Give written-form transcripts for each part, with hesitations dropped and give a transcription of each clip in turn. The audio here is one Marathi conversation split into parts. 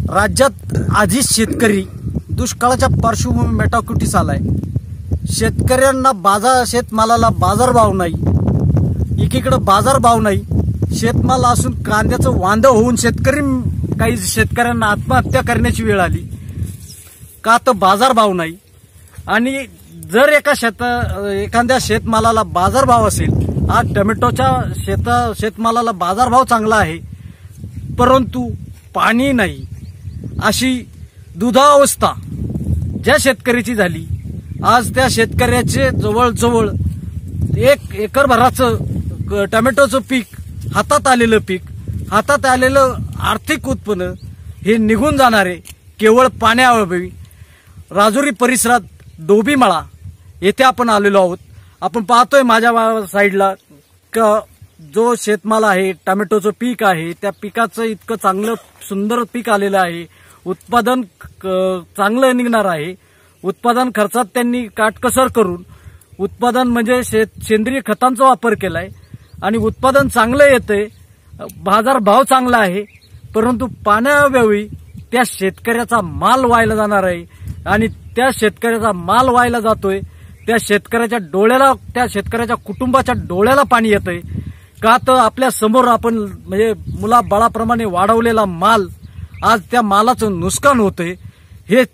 राज्यात आधीच शेतकरी दुष्काळाच्या पार्श्वभूमी मेटाकुटीस आलाय। शेतकऱ्यांना शेतमालाला बाजारभाव नाही, एकीकडे बाजारभाव नाही, शेतमाल असून कांद्याचं वांदं होऊन काही शेतकऱ्यांना आत्महत्या करण्याची वेळ आली का तर बाजारभाव नाही। आणि जर एखाद्या शेतमालाला बाजारभाव असेल, आज टोमॅटोच्या शेतमालाला बाजारभाव चांगला आहे परंतु पाणी नाही, अशी दुधावस्था ज्या शेतकऱ्याची झाली, आज त्या शेतकऱ्याचे जवळजवळ 1 एकर भराचं टोमॅटोचं पीक, हातात आलेलं आर्थिक उत्पन्न हे निघून जाणारे केवळ पाण्याअभावी राजुरी परिसरात डोबीमळा येथे आपण आलेलो आहोत। आपण पाहतोय माझ्या साईडला जो शेतमाल आहे, टोमॅटोचं पीक आहे, त्या पिकाचं इतकं चांगलं सुंदर पीक आलेलं आहे, उत्पादन चांगलं निघणार आहे। उत्पादन खर्चात त्यांनी काटकसर करून उत्पादन म्हणजे सेंद्रिय खतांचा वापर केलाय आणि उत्पादन चांगलं येतंय, बाजारभाव चांगला आहे, परंतु पाण्याअभावी त्या शेतकऱ्याचा माल वाया जाणार आहे। आणि त्या शेतकऱ्याचा माल वाया जातोय, त्या शेतकऱ्याच्या कुटुंबाच्या डोळ्याला पाणी येतंय का तर आपल्या समोर आपण म्हणजे मुलाबाळाप्रमाणे वाढवलेला माल, आज त्या मालाचं नुकसान होतंय, हे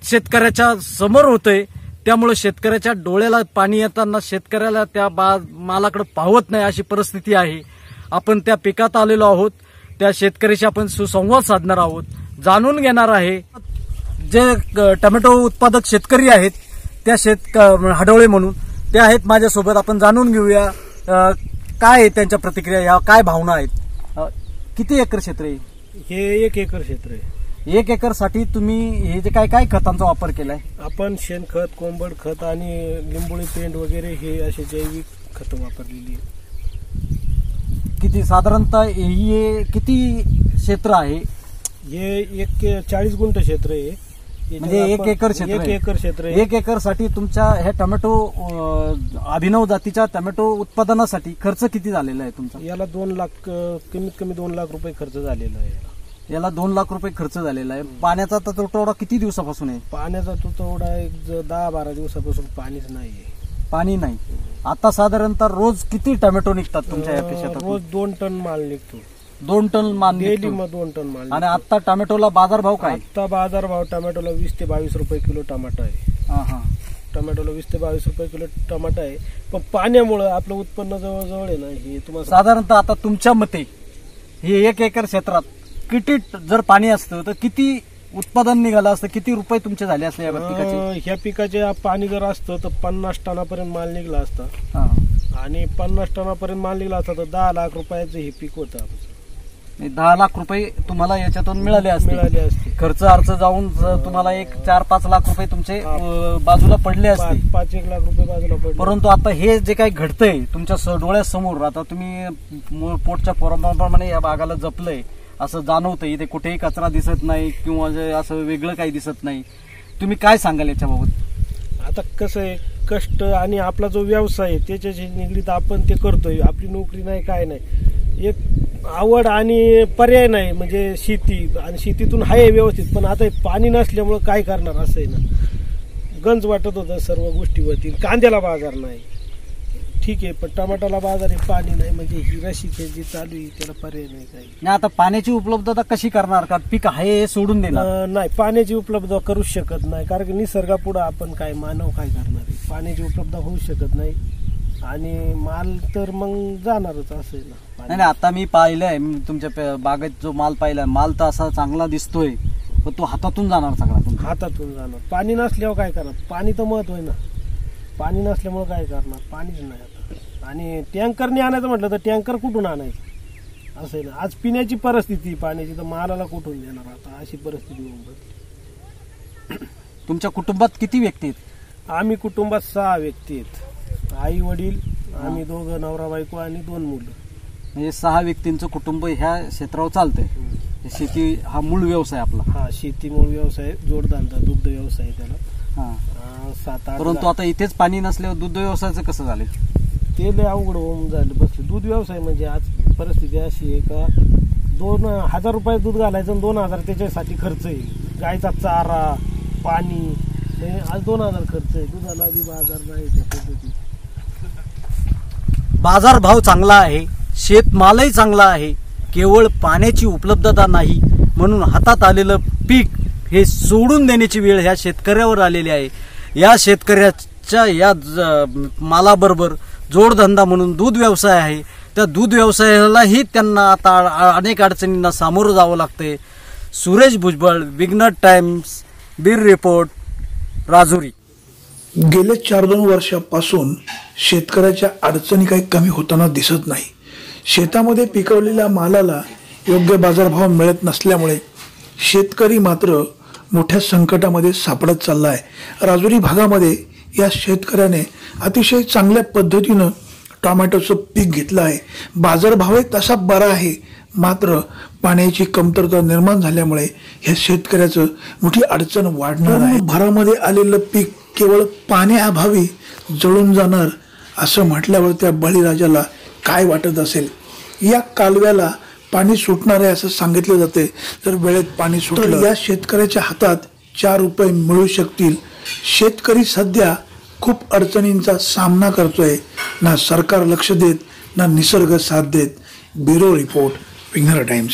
शेतकऱ्याच्या समोर होतंय। त्यामुळे शेतकऱ्याच्या डोळ्याला पाणी येताना शेतकऱ्याला त्या मालाकडे पाहत नाही, अशी परिस्थिती आहे। आपण त्या पिकात आलेलो आहोत, त्या शेतकऱ्याशी आपण सुसंवाद साधणार आहोत, जाणून घेणार आहे। जे टोमॅटो उत्पादक शेतकरी आहेत, त्या हडवळे म्हणून ते आहेत माझ्यासोबत, आपण जाणून घेऊया काय आहे त्यांच्या प्रतिक्रिया, काय भावना आहेत। किती एकर क्षेत्र आहे हे? 1 एकर क्षेत्र आहे। 1 एकर साठी तुम्ही हे जे काय खतांचा वापर केलाय? आपण शेणखत, कोंबड खत आणि लिंबोळी पेंड वगैरे हे असे जैविक खत वापरलेली आहे। किती साधारणतः हे किती क्षेत्र आहे? हे 40 गुंठ क्षेत्र आहे, म्हणजे 1 एकर क्षेत्र आहे। 1 एकर क्षेत्र आहे। 1 एकर साठी तुमच्या ह्या टोमॅटो अभिनव जातीच्या टोमॅटो उत्पादनासाठी खर्च किती झालेला आहे तुमचा? याला 2 लाख, कमीत कमी 2 लाख रुपये खर्च झालेला आहे। याला 2 लाख रुपये खर्च झालेला आहे। पाण्याचा तुटवडा किती दिवसापासून आहे? पाण्याचा तुटवडा 10-12 दिवसापासून पाणीच नाहीये। पाणी नाही। आता साधारणतः रोज किती टोमॅटो निघतात तुमच्या या शेतात? रोज 2 टन माल निघतो। 2 टन माल डेली मग 2 टन माल। आणि आता टोमॅटोला बाजारभाव काय? आता बाजारभाव टोमॅटोला 20 ते 22 रुपये किलो टमाटा आहे। टोमॅटोला 20 ते 22 रुपये किलो टमाटा आहे, पण पाण्यामुळे आपलं उत्पन्न जवळजवळ आहे ना, हे तुम्हाला साधारणतः आता तुमच्या मते हे 1 एकर क्षेत्रात किती जर पाणी असतं तर किती उत्पादन निघालं असतं, किती रुपये तुमचे झाले असते या पिकाचे? ह्या पिकाचे पाणी जर असतं तर 50 टनापर्यंत माल निघला असता, आणि 50 टनापर्यंत माल निघला असता तर 10 लाख रुपयाचं हे पीक होतं। 10 लाख रुपये तुम्हाला याच्यातून मिळाले असते। खर्च जाऊन तुम्हाला 4-5 लाख रुपये तुमचे बाजूला पडले असते, 5-1 लाख रुपये बाजूला पडले। परंतु आता हे जे काही घडतंय तुमच्या डोळ्यासमोर, आता तुम्ही पोटच्या पोराप्रमाणे या भागाला जपलंय असं जाणवतंय, इथे कुठेही कचरा दिसत नाही किंवा असं वेगळं काही दिसत नाही, तुम्ही काय सांगाल याच्याबाबत? आता कसं आहे, कष्ट आणि आपला जो व्यवसाय आहे त्याच्याशी निगडीत आपण ते करतोय, आपली नोकरी नाही काय नाही, एक आवड आणि पर्याय नाही म्हणजे शेती, आणि शेतीतून आहे व्यवस्थित, पण आता पाणी नसल्यामुळे काय करणार असं आहे ना। गंज वाटत होतं सर्व गोष्टीवरती, कांद्याला बाजार नाही ठीक आहे, पण टमाटाला बाजार आहे, पाणी नाही, म्हणजे ही रशी जी चालू आहे त्याला पर्याय नाही काही नाही। आता पाण्याची उपलब्धता कशी करणार? का पीक आहे हे सोडून देणार? नाही, पाण्याची उपलब्धता करूच शकत नाही, कारण की निसर्गापुढे आपण काय मानव काय करणार आहे, पाण्याची उपलब्धता होऊ शकत नाही, आणि माल तर मग जाणारच असं आहे ना। नाही, आता मी पाहिलंय तुमच्या बागेत जो माल पाहिलाय, माल तर असा चांगला दिसतोय, पण तो हातातून जाणार सगळा, हातातून जाणार। पाणी नसल्यावर काय करणार? पाणी तर महत्व आहे ना, पाणी नसल्यामुळे काय करणार? पाणीच नाही आता। आणि टँकरने आणायचं म्हटलं तर टँकर कुठून आणायचं असं आहे ना। आज पिण्याची परिस्थिती पाण्याची, तर मालाला कुठून देणार आता, अशी परिस्थिती होऊन बसली। तुमच्या कुटुंबात किती व्यक्ती आहेत? आम्ही कुटुंबात 6 व्यक्ती आहेत, आई वडील, आम्ही दोघं, नवरा बायको आणि 2 मुलं, म्हणजे 6 व्यक्तींचं कुटुंब ह्या क्षेत्रावर चालतंय। शेती हा मूळ व्यवसाय आपला? हा, शेती मूळ व्यवसाय, जोडधंदा, दुग्ध व्यवसाय त्याला। 7-8, परंतु आता इथेच पाणी नसल्यावर दुग्ध व्यवसायाचं कसं झालं? ते लय अवघड होऊन झालं बसलं। दूध व्यवसाय म्हणजे आज परिस्थिती अशी आहे का 2,000 रुपये दूध घालायचं आणि 2,000 त्याच्यासाठी खर्च आहे. गायचा चारा, पाणी, आज 2,000 खर्च आहे. दुधाला बी बाजार नाही त्या पद्धती. बाजार भाव चांगला आहे, शेतमालही चांगला आहे, केवळ पाण्याची उपलब्धता नाही म्हणून हातात आलेलं पीक हे सोडून देण्याची वेळ ह्या शेतकऱ्यावर आलेली आहे. या शेतकऱ्याच्या या मालाबरोबर जोडधंदा म्हणून दूध व्यवसाय आहे. त्या दूध व्यवसायालाही त्यांना आता अनेक अडचणींना सामोरं जावं लागतंय. सुरेश भुजबळ, विघ्नर टाइम्स, बीर रिपोर्ट, राजुरी. गेल्या 4-2 वर्षापासून शेतकऱ्याच्या अडचणी काही कमी होताना दिसत नाही. शेतामध्ये पिकवलेल्या मालाला योग्य बाजारभाव मिळत नसल्यामुळे शेतकरी मात्र मोठ्या संकटामध्ये सापडत चालला आहे. राजुरी भागामध्ये या शेतकऱ्याने अतिशय चांगल्या पद्धतीनं टोमॅटोचं पीक घेतलं आहे. बाजारभावही तसा बरा आहे, मात्र पाण्याची कमतरता निर्माण झाल्यामुळे ह्या शेतकऱ्याचं मोठी अडचण वाढणार आहे. भरामध्ये आलेलं पीक केवळ पाण्याअभावी जळून जाणार असं म्हटल्यावर त्या बळीराजाला काय वाटत असेल. या कालव्याला पाणी सुटणार आहे असं सांगितलं जाते. जर वेळेत पाणी सुटलं या शेतकऱ्याच्या हातात 4 रुपये मिळू शकतील. शेतकरी सध्या खूप अडचणींचा सामना करतोय. ना सरकार लक्ष देत, ना निसर्ग साथ देत. ब्युरो रिपोर्ट, विघ्नर टाइम्स.